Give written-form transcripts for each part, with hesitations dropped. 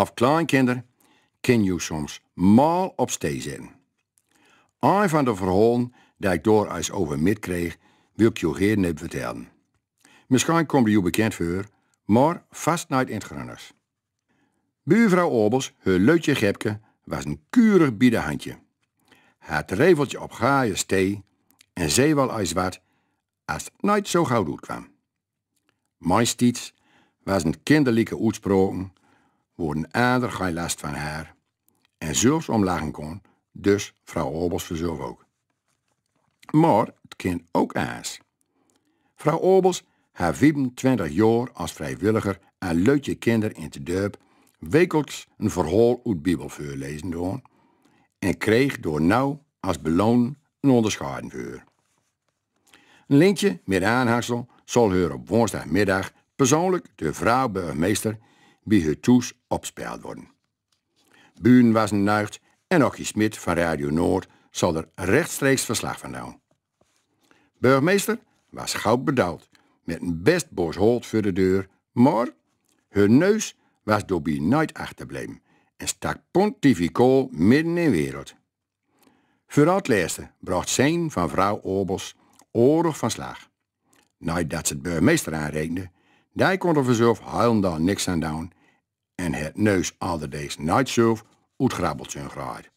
of kleinkinder kun je soms mal op stee zetten. Een van de verhalen die ik door als over mid kreeg, wil ik je hier net vertellen. Misschien komt je bekend voor, maar vast niet in het grunners. Buurvrouw Obels, haar leutje Gepke, was een kurig biedenhandje. Het reveltje op gaaien stee en zei wel eens wat als het nooit zo gauw uitkwam. Meestiets was een kinderlijke uitsproken, worden ander geen last van haar en zelfs omlagen kon, dus vrouw Obels verzelf ook. Maar het kind ook aas. Vrouw Obels haar 25 jaar als vrijwilliger aan leutje kinder in te dorp wekelijks een verhaal uit Bijbel voorlezen doen en kreeg door nou als beloon een onderscheiden voor. Een lintje met aanhangsel zal haar op woensdagmiddag persoonlijk de vrouw burgemeester bij haar thuis opspeeld worden. Buren was een nuigt en Okkie Smit van Radio Noord zal er rechtstreeks verslag van doen. Burgemeester was gauw bedaald met een best boos holt voor de deur, maar hun neus was door bij nooit achterbleven en stak pontificaal midden in de wereld. Voor het laatste bracht zijn van vrouw Obels oorlog van slag. Nadat ze het burgemeester aanrekende, die kon er vanzelf helemaal niks aan doen en het neus alderdees nooit zelf uitgrabbeld zijn graaid.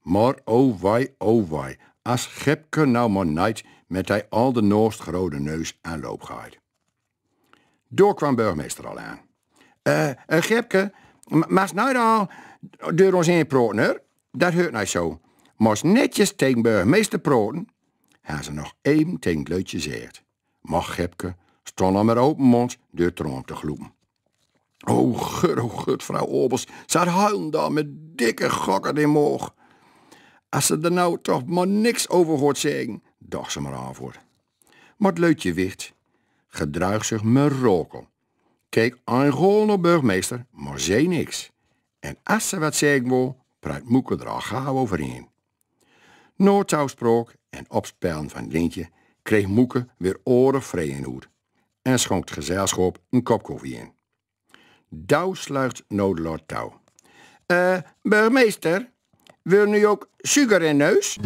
Maar oh wai, als Gepke nou maar niet met hij al de noorst grote neus aan loop gaat. Door kwam burgemeester al aan. Gepke, mag nou al door ons heen praten, hoor? Dat hoort niet zo. Moest netjes tegen burgemeester praten. Hij ze nog even tegen het leutje zegt. Maar Gepke stond al met open mond door het troon te gloepen. Oh gut, vrouw Obels, ze had huilen daar met dikke gokken in moog. Als ze er nou toch maar niks over hoort zeggen, dacht ze maar aan voor. Maar het leutje wicht, gedruigt zich met rokel. Keek aangol naar burgemeester, maar zei niks. En als ze wat zeggen wil, praat Moeke er al gauw overheen. Na touwsprook en opspelen van het lintje kreeg Moeke weer oren vrede uit en schonk het gezelschap een kop koffie in. Douw sluit noodlot touw. Burgemeester, wil nu ook suiker in neus?